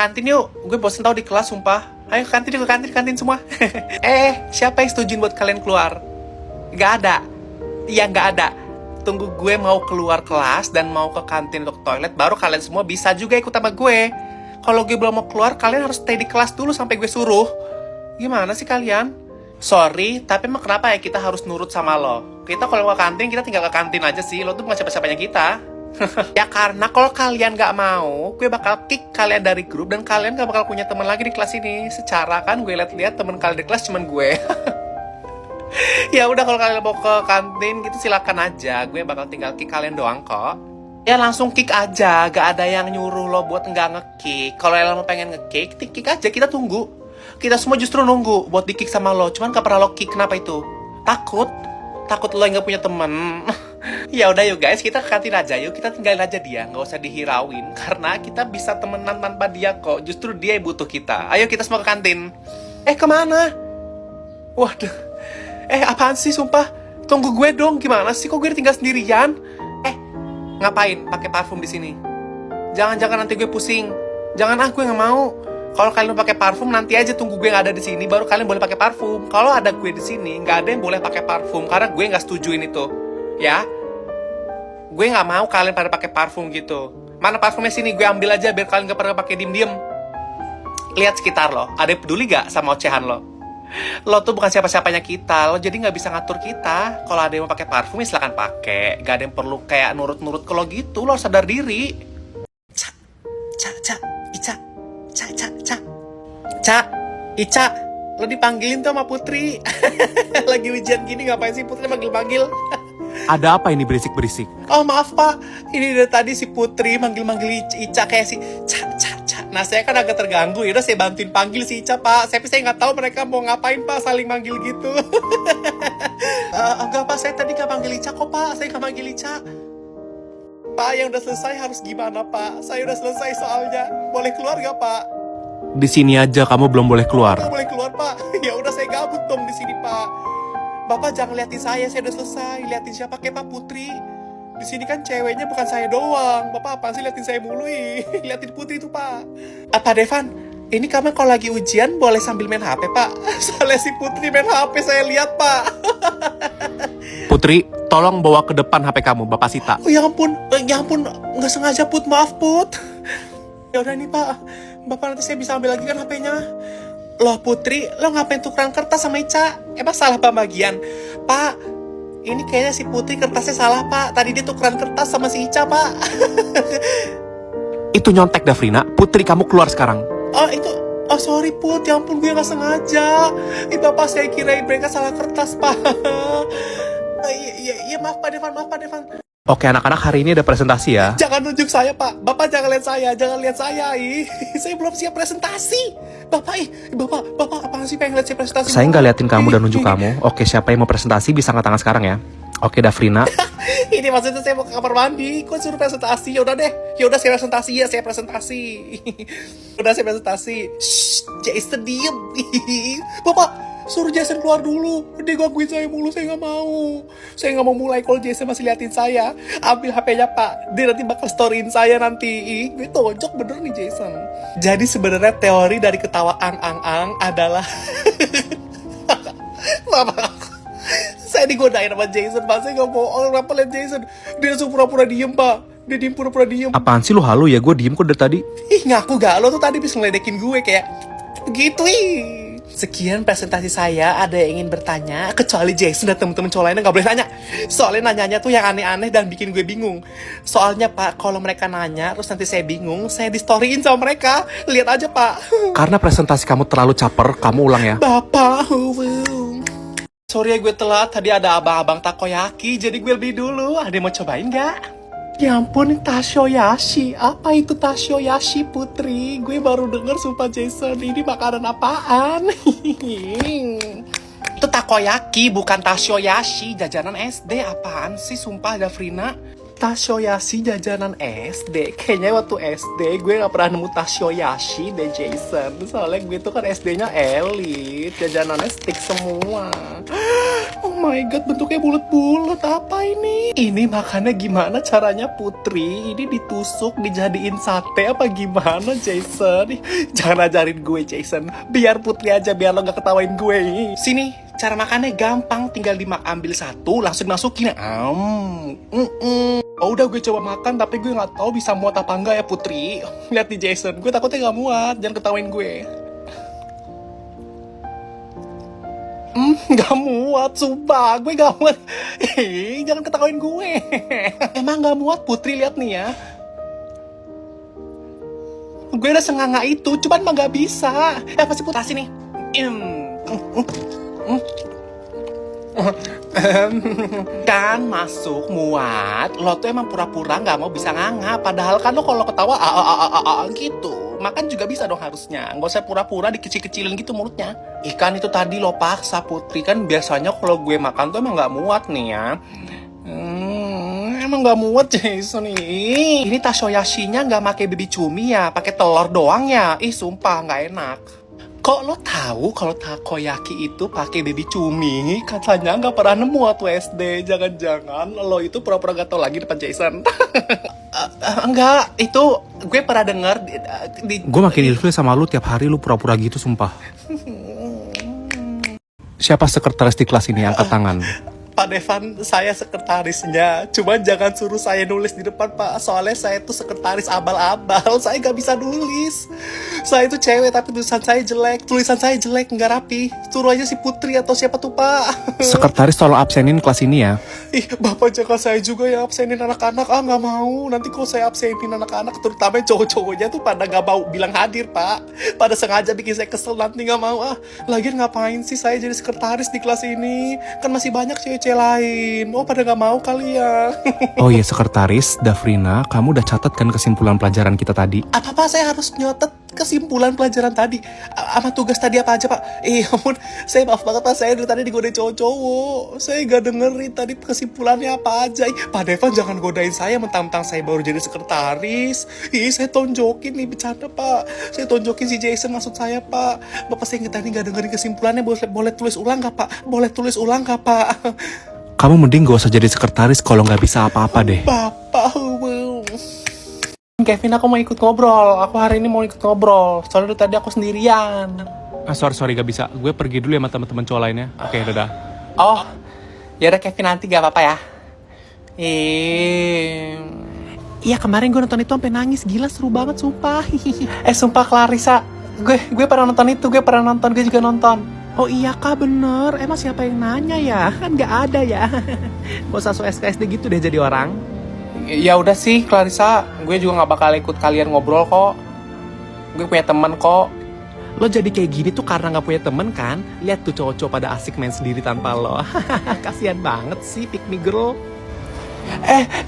Kantin yuk, gue bosen tau di kelas sumpah. Ayo kantin yuk, kantin semua. Siapa yang setujuin buat kalian keluar? Gak ada. Iya gak ada. Tunggu gue mau keluar kelas dan mau ke kantin untuk toilet, baru kalian semua bisa juga ikut sama gue. Kalau gue belum mau keluar, kalian harus stay di kelas dulu sampai gue suruh. Gimana sih kalian? Sorry, tapi emang kenapa ya kita harus nurut sama lo? Kita kalau ke kantin, kita tinggal ke kantin aja sih. Lo tuh bukan siapa-siapanya kita. Ya karena kalau kalian gak mau, gue bakal kick kalian dari grup dan kalian gak bakal punya teman lagi di kelas ini. Secara kan gue liat-liat teman kalian di kelas cuman gue. Ya udah kalau kalian mau ke kantin gitu silakan aja. Gue bakal tinggal kick kalian doang kok. Ya langsung kick aja, gak ada yang nyuruh lo buat nggak nge-kick. Kalau lo mau pengen nge-kick, kick aja, kita tunggu. Kita semua justru nunggu buat di-kick sama lo. Cuman gak pernah lo kick, kenapa itu? Takut lo yang gak punya temen. Ya udah yuk guys, kita ke kantin aja yuk. Kita tinggalin aja dia, nggak usah dihirauin. Karena kita bisa temenan tanpa dia kok. Justru dia yang butuh kita. Ayo kita semua ke kantin. Kemana? Waduh. Apaan sih sumpah? Tunggu gue dong, gimana sih? Kok gue tinggal sendirian? Ngapain pakai parfum di sini? Jangan nanti gue pusing. Jangan gue nggak mau. Kalau kalian pakai parfum nanti aja tunggu gue nggak ada di sini baru kalian boleh pakai parfum. Kalau ada gue di sini nggak ada yang boleh pakai parfum karena gue nggak setujuin itu. Ya, gue nggak mau kalian pada pakai parfum gitu. Mana parfumnya sini gue ambil aja biar kalian nggak pernah pakai diem-diem. Lihat sekitar lo, ada yang peduli gak sama ocehan lo? Lo tuh bukan siapa-siapanya kita, lo jadi nggak bisa ngatur kita. Kalau ada yang mau pakai parfum, ya silakan pakai. Gak ada yang perlu kayak nurut-nurut kalau gitu. Lo harus sadar diri. Ica, lo dipanggilin tuh sama Putri. Lagi ujian gini ngapain sih Putri manggil-manggil? Ada apa ini berisik-berisik? Oh maaf pak, ini dari tadi si Putri manggil-manggil Ica kayak si Ca. Nah saya kan agak terganggu, ya udah saya bantuin panggil si Ica pak. Tapi saya nggak tahu mereka mau ngapain pak, saling manggil gitu. Enggak pak, saya tadi nggak manggil Ica kok pak, saya nggak manggil Ica. Pak yang udah selesai harus gimana pak? Saya udah selesai soalnya, boleh keluar nggak pak? Di sini aja kamu belum boleh keluar. Nggak boleh keluar pak. Ya udah saya gabut dong di sini pak. Bapak jangan liatin saya udah selesai. Liatin siapa kayak Pak Putri. Di sini kan ceweknya bukan saya doang. Bapak apaan sih liatin saya mulu liatin Putri itu Pak. Pak Devan, ini kamu kalau lagi ujian boleh sambil main HP Pak. Soalnya si Putri main HP saya lihat Pak. Putri, tolong bawa ke depan HP kamu, Bapak Sita. Oh ya ampun, nggak sengaja Put, maaf Put. Ya udah nih Pak, Bapak nanti saya bisa ambil lagi kan HP-nya. Loh Putri, lo ngapain tukeran kertas sama Ica? Emang salah pembagian? Pak, ini kayaknya si Putri kertasnya salah Pak. Tadi dia tukeran kertas sama si Ica Pak. Itu nyontek Dafrina. Putri, kamu keluar sekarang. Oh sorry Put, ya ampun gue gak sengaja. Bapak saya kirain mereka salah kertas Pak. Iya maaf Pak Devan. Oke anak-anak, hari ini ada presentasi ya. Jangan tunjuk saya Pak. Bapak jangan lihat saya. Saya belum siap presentasi. Bapak apaan sih pengen lihat saya presentasi? Saya nggak liatin kamu dan nunjuk kamu. Oke, siapa yang mau presentasi bisa angkat tangan sekarang ya. Oke Dafrina. Ini maksudnya saya mau ke kamar mandi. Kok suruh presentasi? Ya udah saya presentasi. Udah saya presentasi. Shh, Jason diem. Bapak suruh Jason keluar dulu. Dia gangguin saya mulu, saya nggak mau. Saya nggak mau mulai kalau Jason masih liatin saya. Ambil HP-nya Pak. Dia nanti bakal storyin saya nanti. Gue tonjok bener nih Jason. Jadi sebenarnya teori dari ketawa ang adalah Bapak, saya digodain sama Jason Pak. Saya nggak bohong. Kenapa liat Jason? Dia langsung pura-pura diem Pak. Dia diem pura-pura diem. Apaan sih lu halu ya? Gue diem kok dari tadi. Ngaku gak? Lo tuh tadi bisa ngeledekin gue kayak gitu Sekian presentasi saya. Ada yang ingin bertanya? Kecuali Jason dan temen-temen cowok lainnya gak boleh nanya. Soalnya nanyanya tuh yang aneh-aneh dan bikin gue bingung. Soalnya Pak, kalau mereka nanya terus nanti saya bingung, saya di-storyin sama mereka. Lihat aja Pak. Karena Presentasi kamu terlalu caper, kamu ulang ya. Bapak, sorry ya gue telat. Tadi ada abang-abang takoyaki, jadi gue lebih dulu. Ada yang mau cobain gak? Ya ampun, tashoyashi. Apa itu tashoyashi Putri? Gue baru denger sumpah Jason. Ini makanan apaan? Itu takoyaki, bukan tashoyashi. Jajanan SD. Apaan sih sumpah Dafrina? Tashoyashi jajanan SD. Kayaknya waktu SD gue gak pernah nemu tashoyashi deh Jason. Soalnya gue tuh kan SD-nya elit. Jajanannya stick semua. Oh my god, bentuknya bulat-bulat. Apa ini? Ini makannya gimana caranya, Putri? Ini ditusuk, dijadiin sate apa gimana, Jason? Jangan ajarin gue, Jason. Biar Putri aja, biar lo gak ketawain gue. Sini, cara makannya gampang. Tinggal ambil satu, langsung masukin. Oh, udah gue coba makan, tapi gue gak tahu bisa muat apa enggak ya, Putri. Lihat nih, Jason. Gue takutnya gak muat. Jangan ketawain gue. Gak muat, sumpah. Gue gak muat. Jangan ketawain gue. Emang gak muat, Putri, lihat nih ya. Gue udah senganga itu, cuman emang gak bisa. Pasti putasi nih. Kan masuk muat. Lo tuh emang pura-pura gak mau bisa nganga. Padahal kan lo kalau ketawa gitu. Makan juga bisa dong harusnya. Nggak usah pura-pura dikecil-kecilin gitu mulutnya. Ikan itu tadi lo paksa, Putri. Kan biasanya kalau gue makan tuh emang gak muat nih ya. Emang gak muat, Jason. Ini tashoyashinya gak pakai baby cumi ya, pakai telur doang ya. Sumpah gak enak. Kok lo tahu kalau takoyaki itu pakai baby cumi? Katanya nggak pernah nemu waktu SD. Jangan-jangan lo itu pura-pura gak tau lagi depan Jason. Enggak, itu gue pernah denger Gue makin ilfil sama lu tiap hari lu pura-pura gitu, sumpah. Siapa sekretaris di kelas ini? Angkat tangan. Pak Devan, saya sekretarisnya. Cuma jangan suruh saya nulis di depan, Pak. Soalnya saya tuh sekretaris abal-abal. Saya gak bisa nulis. Saya itu cewek tapi tulisan saya jelek. Tulisan saya jelek, nggak rapi. Suruh aja si Putri atau siapa tuh, Pak. Sekretaris tolong absenin kelas ini ya. Bapak jaga saya juga ya absenin anak-anak. Nggak mau. Nanti kalau saya absenin anak-anak, terutama cowok-cowoknya tuh pada nggak mau bilang hadir, Pak. Pada sengaja bikin saya kesel, nanti nggak mau. Lagian ngapain sih saya jadi sekretaris di kelas ini? Kan masih banyak cewek-cewek lain. Pada gak mau kali ya. Oh iya, sekretaris Dafrina, kamu udah catat kan kesimpulan pelajaran kita tadi? Apa saya harus nyotet kesimpulan pelajaran tadi? Sama tugas tadi apa aja, Pak? Ampun, saya maaf banget, Pak. Saya dari tadi digodain cowok-cowok. Saya gak dengerin tadi kesimpulannya apa aja. Pak Devan, jangan godain saya mentang-mentang saya baru jadi sekretaris. Saya tonjokin nih, bercanda, Pak. Saya tonjokin si Jason, maksud saya, Pak. Bapak saya tadi gak dengerin kesimpulannya. Boleh tulis ulang gak, Pak? Boleh tulis ulang gak, Pak? Kamu mending gak usah jadi sekretaris kalau gak bisa apa-apa deh. Bapak, Kevin, aku mau ikut ngobrol. Aku hari ini mau ikut ngobrol. Soalnya tadi aku sendirian. Sorry gak bisa. Gue pergi dulu ya sama teman-teman cowok lainnya. Oke, dadah. Oh, ya udah Kevin, nanti gak apa-apa ya. Iya, kemarin gue nonton itu sampai nangis. Gila, seru banget, sumpah. Sumpah Clarissa, gue pernah nonton itu. Gue juga nonton. Oh iya kak, bener. Emang siapa yang nanya ya? Kan gak ada ya. Gak usah so SKSD gitu deh jadi orang. Ya udah sih Clarissa, gue juga gak bakal ikut kalian ngobrol kok. Gue punya teman kok. Lo jadi kayak gini tuh karena gak punya temen kan? Lihat tuh cowok-cowok pada asik main sendiri tanpa lo. Kasian banget sih pick me girl.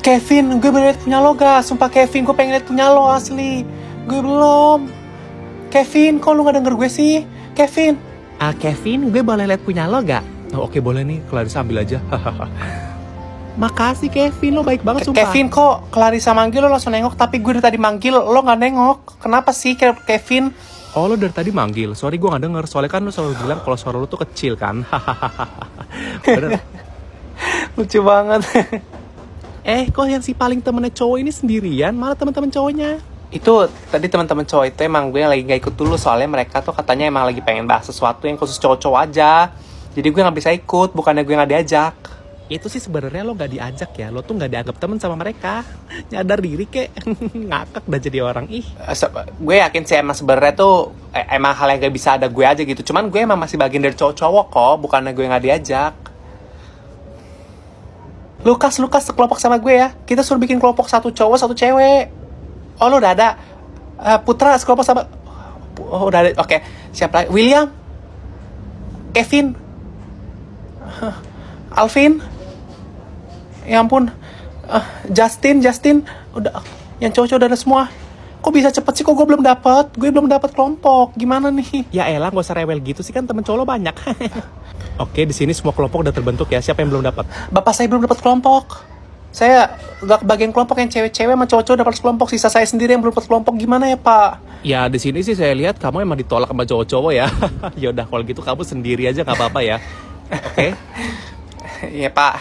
Kevin, gue belum liat punya lo gak? Sumpah Kevin, gue pengen liat punya lo asli. Gue belum. Kevin, kok lo gak denger gue sih? Kevin, gue boleh liat punya lo gak? Oke, boleh nih, Clarissa ambil aja. Makasih Kevin, lo baik banget sumpah. Kevin, kok Clarissa manggil lo langsung nengok, tapi gue dari tadi manggil lo gak nengok. Kenapa sih Kevin? Oh, lo dari tadi manggil. Sorry, gue gak denger. Soalnya kan lo selalu bilang kalau suara lo tuh kecil kan. Bener. Lucu banget. Kok yang si paling temennya cowok ini sendirian, malah teman-teman cowoknya? Itu tadi teman-teman cowok itu emang gue lagi gak ikut dulu, soalnya mereka tuh katanya emang lagi pengen bahas sesuatu yang khusus cowok-cowok aja. Jadi gue gak bisa ikut, bukannya gue gak diajak. Itu sih sebenarnya lo gak diajak ya, lo tuh gak dianggap temen sama mereka. Nyadar diri kek. Ngakak udah jadi orang. Gue yakin sih emang sebenarnya tuh emang hal yang gak bisa ada gue aja gitu. Cuman gue emang masih bagian dari cowok-cowok kok, bukannya gue gak diajak. Lukas sekelompok sama gue ya. Kita suruh bikin kelompok satu cowok satu cewek. Oh, lo udah ada. Putra sekelompok sama. Oh, udah ada. Oke. Siapa lagi? William, Kevin, Alvin. Ya ampun. Justin. Udah. Yang cowok-cowok udah ada semua. Kok bisa cepet sih? Kok gue belum dapat? Gue belum dapat kelompok. Gimana nih? Ya elah, gak usah rewel gitu sih, kan temen cowok lo banyak. Oke, di sini semua kelompok udah terbentuk ya. Siapa yang belum dapat? Bapak saya belum dapat kelompok. Saya gak kebagian kelompok, yang cewek-cewek sama cowok-cowok dapat kelompok. Sisa saya sendiri yang belum dapat kelompok. Gimana ya, Pak? Ya, di sini sih saya lihat kamu emang ditolak sama cowok-cowok ya. Ya udah, kalau gitu kamu sendiri aja nggak apa-apa ya. Oke? Iya, Pak.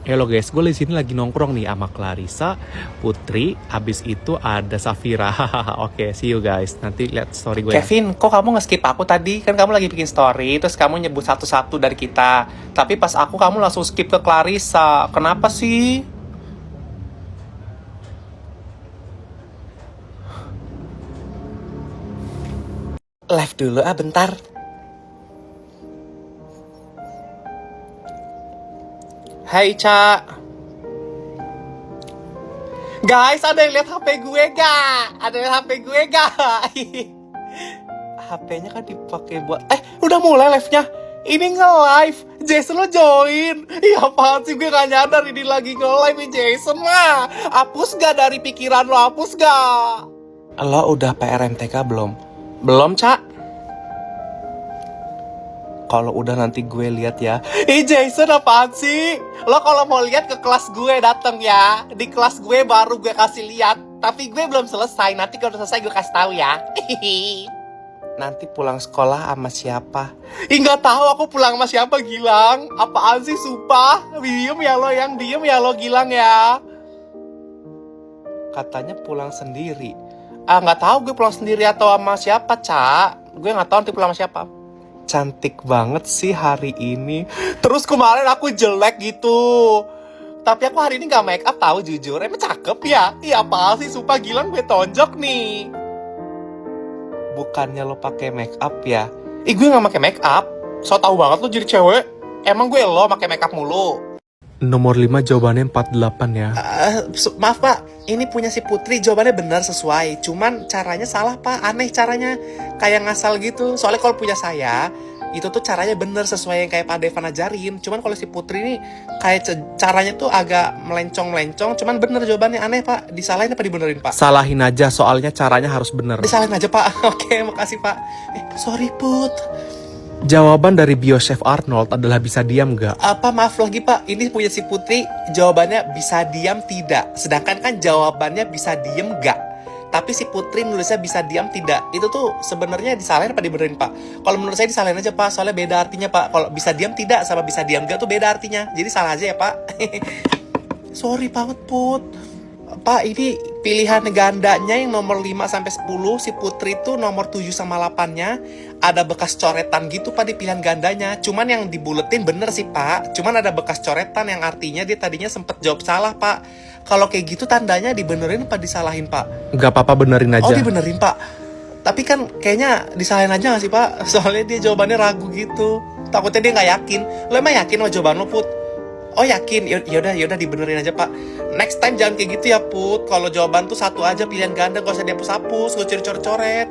Halo guys, gue di sini lagi nongkrong nih sama Clarissa, Putri, abis itu ada Safira. Oke, see you guys. Nanti lihat story gue. Kevin, kok kamu nge-skip aku tadi? Kan kamu lagi bikin story, terus kamu nyebut satu-satu dari kita. Tapi pas aku, kamu langsung skip ke Clarissa. Kenapa sih? Live dulu bentar. Hai, Ca. Guys, ada yang lihat HP gue gak? Ada yang lihat HP gue gak? HP-nya kan dipakai buat... udah mulai live-nya. Ini nge-live. Jason lo join. Iya apaan sih, gue gak nyadar ini lagi nge-live nih Jason lah. Hapus gak dari pikiran lo? Hapus gak? Lo udah PRMTK belum? Belum, Ca. Kalau udah nanti gue lihat ya. Jason apaan sih? Lo kalau mau lihat ke kelas gue dateng ya. Di kelas gue baru gue kasih lihat. Tapi gue belum selesai. Nanti kalau udah selesai gue kasih tahu ya. Nanti pulang sekolah sama siapa? Nggak tahu aku pulang sama siapa, Gilang. Apaan sih, sumpah? Diem ya lo, Gilang ya. Katanya pulang sendiri. Nggak tahu gue pulang sendiri atau sama siapa, Ca. Gue nggak tahu nanti pulang sama siapa. Cantik banget sih hari ini. Terus kemarin aku jelek gitu. Tapi aku hari ini gak make up tahu jujur. Emang cakep ya? Iya apa sih, sumpah Gilang gue tonjok nih. Bukannya lo pakai make up ya? Gue gak pakai make up. So tau banget lo jadi cewek. Emang gue lo pakai make up mulu. Nomor 5 jawabannya 48 ya. Maaf Pak, ini punya si Putri, jawabannya benar sesuai. Cuman caranya salah Pak, aneh caranya. Kayak ngasal gitu. Soalnya kalau punya saya, itu tuh caranya benar sesuai yang kayak Pak Devan ajarin. Cuman kalau si Putri ini kayak caranya tuh agak melencong-melencong. Cuman bener jawabannya, aneh Pak. Disalahin apa dibenerin Pak? Salahin aja, soalnya caranya harus bener. Disalahin aja Pak. Oke, makasih Pak. Sorry Put. Jawaban dari BioChef Arnold adalah bisa diam gak? Maaf lagi Pak, ini punya si Putri, jawabannya bisa diam tidak. Sedangkan kan jawabannya bisa diem gak. Tapi si Putri nulisnya bisa diam tidak. Itu tuh sebenarnya disalahin apa dibenerin Pak? Kalau menurut saya disalahin aja Pak, soalnya beda artinya Pak. Kalau bisa diam tidak sama bisa diam gak tuh beda artinya. Jadi salah aja ya Pak. Sorry banget Put. Pak, ini pilihan gandanya yang nomor 5-10, si Putri tuh nomor 7 sama 8-nya ada bekas coretan gitu Pak di pilihan gandanya. Cuman yang dibuletin bener sih Pak. Cuman ada bekas coretan yang artinya dia tadinya sempet jawab salah Pak. Kalau kayak gitu tandanya dibenerin apa disalahin Pak? Gak apa-apa, benerin aja. Oh, dibenerin Pak. Tapi kan kayaknya disalahin aja gak sih Pak? Soalnya dia jawabannya ragu gitu. Takutnya dia gak yakin. Lo emang yakin sama jawaban lo Put? Oh yakin, yaudah dibenerin aja Pak. Next time jangan kayak gitu ya Put. Kalau jawaban tuh satu aja pilihan ganda, gak usah dihapus-hapus, gak usah dicoret-coret.